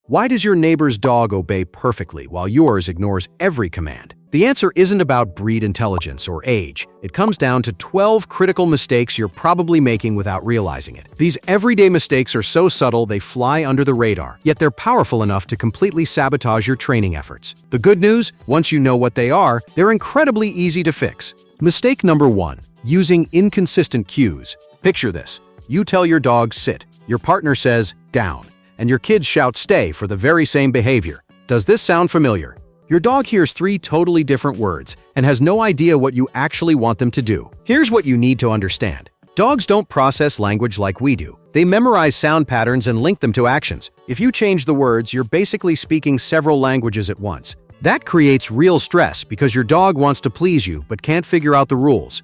Why does your neighbor's dog obey perfectly while yours ignores every command? The answer isn't about breed intelligence or age. It comes down to 12 critical mistakes you're probably making without realizing it. These everyday mistakes are so subtle they fly under the radar, yet they're powerful enough to completely sabotage your training efforts. The good news, once you know what they are, they're incredibly easy to fix. Mistake number 1. Using inconsistent cues. Picture this. You tell your dog sit. Your partner says down, and your kids shout stay for the very same behavior. Does this sound familiar? Your dog hears 3 totally different words and has no idea what you actually want them to do. Here's what you need to understand. Dogs don't process language like we do. They memorize sound patterns and link them to actions. If you change the words, you're basically speaking several languages at once. That creates real stress because your dog wants to please you but can't figure out the rules.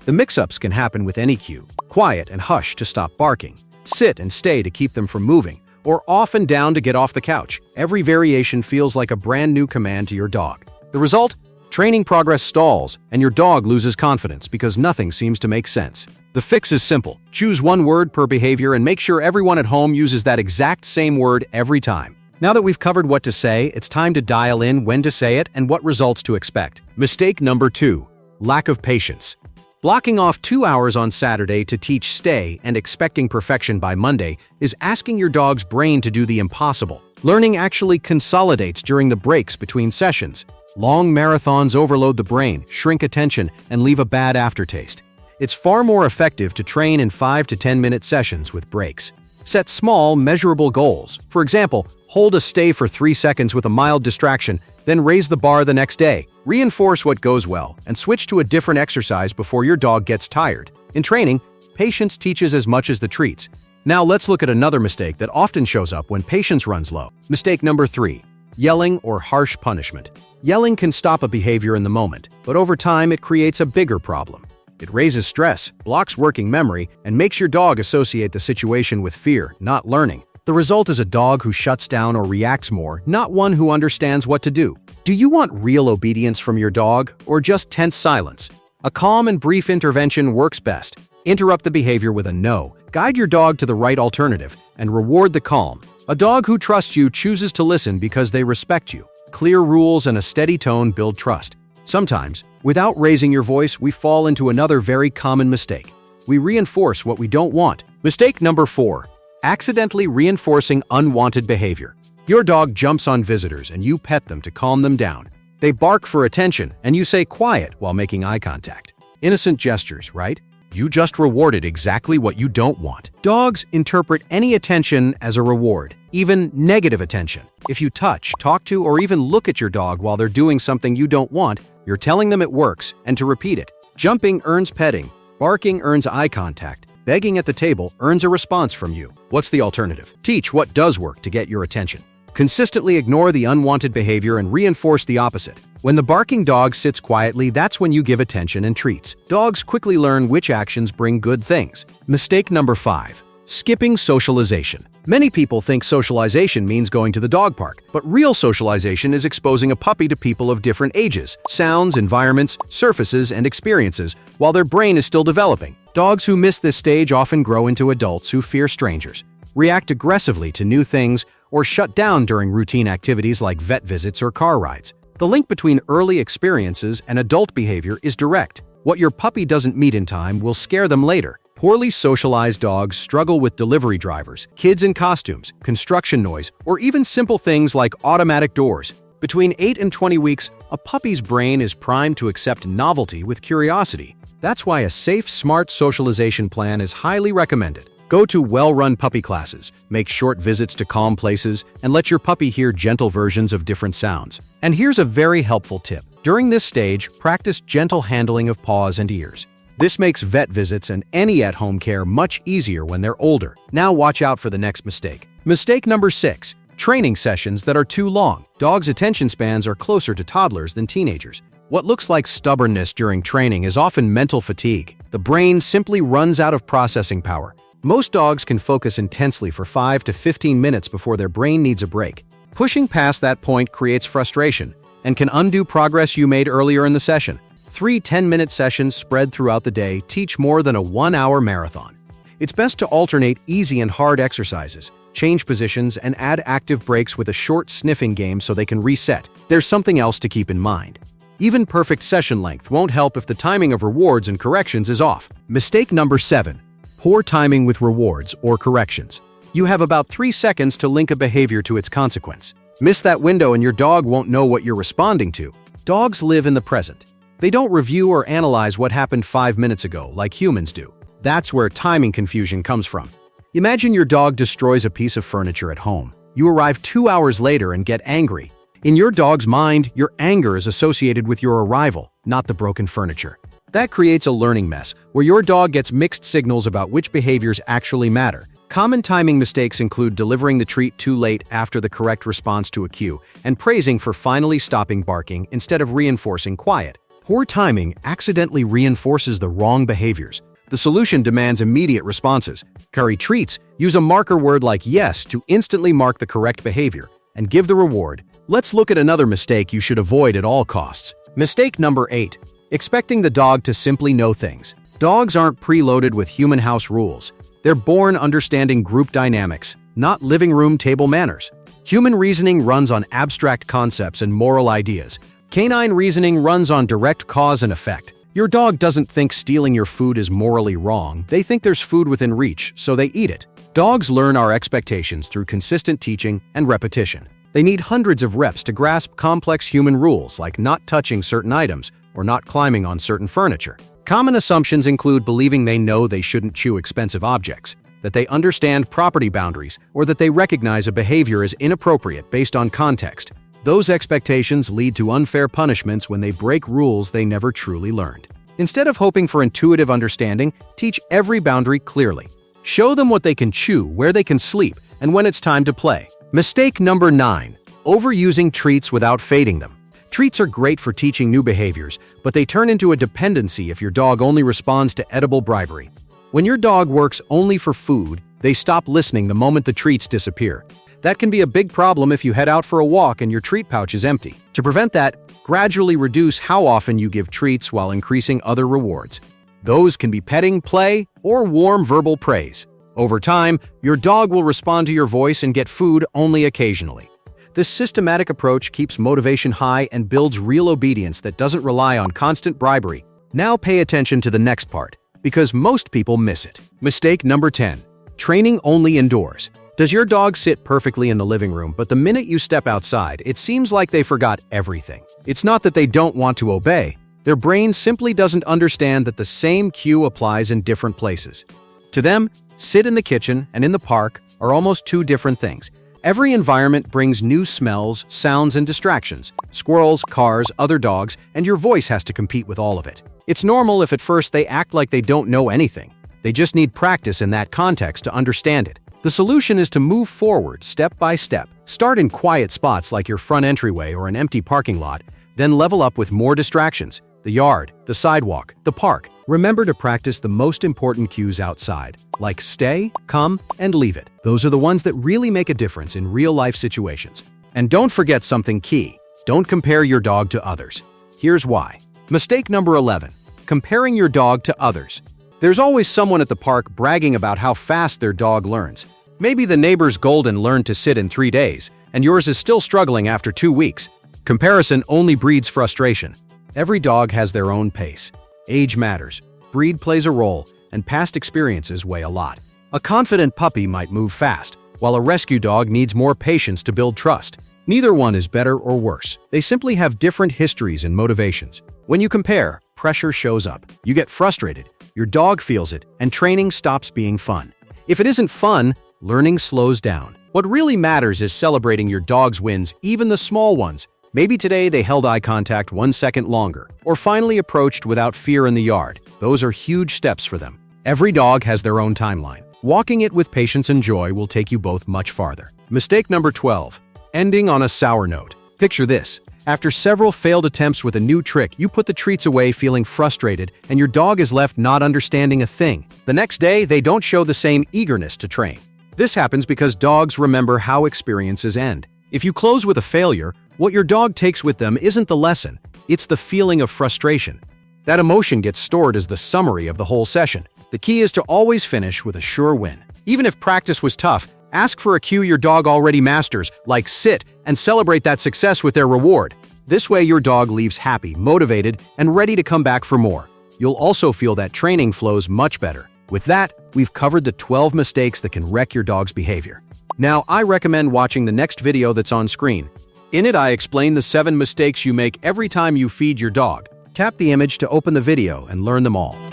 The mix-ups can happen with any cue. Quiet and hush to stop barking. Sit and stay to keep them from moving. Or off and down to get off the couch. Every variation feels like a brand new command to your dog. The result? Training progress stalls, and your dog loses confidence because nothing seems to make sense. The fix is simple. Choose one word per behavior and make sure everyone at home uses that exact same word every time. Now that we've covered what to say, it's time to dial in when to say it and what results to expect. Mistake number 2. Lack of patience. Blocking off 2 hours on Saturday to teach stay and expecting perfection by Monday is asking your dog's brain to do the impossible. Learning actually consolidates during the breaks between sessions. Long marathons overload the brain, shrink attention, and leave a bad aftertaste. It's far more effective to train in 5 to 10-minute sessions with breaks. Set small, measurable goals. For example, hold a stay for 3 seconds with a mild distraction, then raise the bar the next day. Reinforce what goes well and switch to a different exercise before your dog gets tired. In training, patience teaches as much as the treats. Now let's look at another mistake that often shows up when patience runs low. Mistake number 3. Yelling or harsh punishment. Yelling can stop a behavior in the moment, but over time it creates a bigger problem. It raises stress, blocks working memory, and makes your dog associate the situation with fear, not learning. The result is a dog who shuts down or reacts more, not one who understands what to do. Do you want real obedience from your dog, or just tense silence? A calm and brief intervention works best. Interrupt the behavior with a no, guide your dog to the right alternative, and reward the calm. A dog who trusts you chooses to listen because they respect you. Clear rules and a steady tone build trust. Sometimes, without raising your voice, we fall into another very common mistake. We reinforce what we don't want. Mistake number 4. Accidentally reinforcing unwanted behavior. Your dog jumps on visitors and you pet them to calm them down. They bark for attention and you say quiet while making eye contact. Innocent gestures, right? You just rewarded exactly what you don't want. Dogs interpret any attention as a reward, even negative attention. If you touch, talk to, or even look at your dog while they're doing something you don't want, you're telling them it works and to repeat it. Jumping earns petting. Barking earns eye contact. Begging at the table earns a response from you. What's the alternative? Teach what does work to get your attention. Consistently ignore the unwanted behavior and reinforce the opposite. When the barking dog sits quietly, that's when you give attention and treats. Dogs quickly learn which actions bring good things. Mistake number 5. Skipping socialization. Many people think socialization means going to the dog park, but real socialization is exposing a puppy to people of different ages, sounds, environments, surfaces, and experiences, while their brain is still developing. Dogs who miss this stage often grow into adults who fear strangers, react aggressively to new things, or shut down during routine activities like vet visits or car rides. The link between early experiences and adult behavior is direct. What your puppy doesn't meet in time will scare them later. Poorly socialized dogs struggle with delivery drivers, kids in costumes, construction noise, or even simple things like automatic doors. Between 8 and 20 weeks, a puppy's brain is primed to accept novelty with curiosity. That's why a safe, smart socialization plan is highly recommended. Go to well-run puppy classes, make short visits to calm places, and let your puppy hear gentle versions of different sounds. And here's a very helpful tip. During this stage, practice gentle handling of paws and ears. This makes vet visits and any at-home care much easier when they're older. Now watch out for the next mistake. Mistake number 6. Training sessions that are too long. Dogs' attention spans are closer to toddlers than teenagers. What looks like stubbornness during training is often mental fatigue. The brain simply runs out of processing power. Most dogs can focus intensely for 5 to 15 minutes before their brain needs a break. Pushing past that point creates frustration and can undo progress you made earlier in the session. 3 10-minute sessions spread throughout the day teach more than a 1-hour marathon. It's best to alternate easy and hard exercises. change positions, and add active breaks with a short sniffing game so they can reset. There's something else to keep in mind. Even perfect session length won't help if the timing of rewards and corrections is off. Mistake number 7. Poor timing with rewards or corrections. You have about 3 seconds to link a behavior to its consequence. Miss that window and your dog won't know what you're responding to. Dogs live in the present. They don't review or analyze what happened 5 minutes ago like humans do. That's where timing confusion comes from. Imagine your dog destroys a piece of furniture at home. You arrive 2 hours later and get angry. In your dog's mind, your anger is associated with your arrival, not the broken furniture. That creates a learning mess where your dog gets mixed signals about which behaviors actually matter. Common timing mistakes include delivering the treat too late after the correct response to a cue and praising for finally stopping barking instead of reinforcing quiet. Poor timing accidentally reinforces the wrong behaviors. The solution demands immediate responses. Curry treats, use a marker word like yes to instantly mark the correct behavior and give the reward. Let's look at another mistake you should avoid at all costs. Mistake number 8. Expecting the dog to simply know things. Dogs aren't preloaded with human house rules. They're born understanding group dynamics, not living room table manners. Human reasoning runs on abstract concepts and moral ideas. Canine reasoning runs on direct cause and effect. Your dog doesn't think stealing your food is morally wrong. They think there's food within reach, so they eat it. Dogs learn our expectations through consistent teaching and repetition. They need hundreds of reps to grasp complex human rules like not touching certain items or not climbing on certain furniture. Common assumptions include believing they know they shouldn't chew expensive objects, that they understand property boundaries, or that they recognize a behavior as inappropriate based on context. Those expectations lead to unfair punishments when they break rules they never truly learned. Instead of hoping for intuitive understanding, teach every boundary clearly. Show them what they can chew, where they can sleep, and when it's time to play. Mistake number 9. Overusing treats without fading them. Treats are great for teaching new behaviors, but they turn into a dependency if your dog only responds to edible bribery. When your dog works only for food, they stop listening the moment the treats disappear. That can be a big problem if you head out for a walk and your treat pouch is empty. To prevent that, gradually reduce how often you give treats while increasing other rewards. Those can be petting, play, or warm verbal praise. Over time, your dog will respond to your voice and get food only occasionally. This systematic approach keeps motivation high and builds real obedience that doesn't rely on constant bribery. Now pay attention to the next part, because most people miss it. Mistake number 10. Training only indoors. Does your dog sit perfectly in the living room, but the minute you step outside, it seems like they forgot everything? It's not that they don't want to obey. Their brain simply doesn't understand that the same cue applies in different places. To them, sit in the kitchen and in the park are almost two different things. Every environment brings new smells, sounds, and distractions. Squirrels, cars, other dogs, and your voice has to compete with all of it. It's normal if at first they act like they don't know anything. They just need practice in that context to understand it. The solution is to move forward step by step. Start in quiet spots like your front entryway or an empty parking lot, then level up with more distractions. The yard, the sidewalk, the park. Remember to practice the most important cues outside, like stay, come, and leave it. Those are the ones that really make a difference in real-life situations. And don't forget something key. Don't compare your dog to others. Here's why. Mistake number 11. Comparing your dog to others. There's always someone at the park bragging about how fast their dog learns. Maybe the neighbor's golden learned to sit in 3 days, and yours is still struggling after 2 weeks. Comparison only breeds frustration. Every dog has their own pace. Age matters, breed plays a role, and past experiences weigh a lot. A confident puppy might move fast, while a rescue dog needs more patience to build trust. Neither one is better or worse. They simply have different histories and motivations. When you compare, pressure shows up. You get frustrated, your dog feels it, and training stops being fun. If it isn't fun, learning slows down. What really matters is celebrating your dog's wins, even the small ones. Maybe today they held eye contact 1 second longer, or finally approached without fear in the yard. Those are huge steps for them. Every dog has their own timeline. Walking it with patience and joy will take you both much farther. Mistake number 12. Ending on a sour note. Picture this. After several failed attempts with a new trick, you put the treats away feeling frustrated, and your dog is left not understanding a thing. The next day, they don't show the same eagerness to train. This happens because dogs remember how experiences end. If you close with a failure, what your dog takes with them isn't the lesson, it's the feeling of frustration. That emotion gets stored as the summary of the whole session. The key is to always finish with a sure win. Even if practice was tough, Ask for a cue your dog already masters, like sit, and celebrate that success with their reward. This way your dog leaves happy, motivated, and ready to come back for more. You'll also feel that training flows much better. With that, we've covered the 12 mistakes that can wreck your dog's behavior. Now, I recommend watching the next video that's on screen. In it, I explain the 7 mistakes you make every time you feed your dog. Tap the image to open the video and learn them all.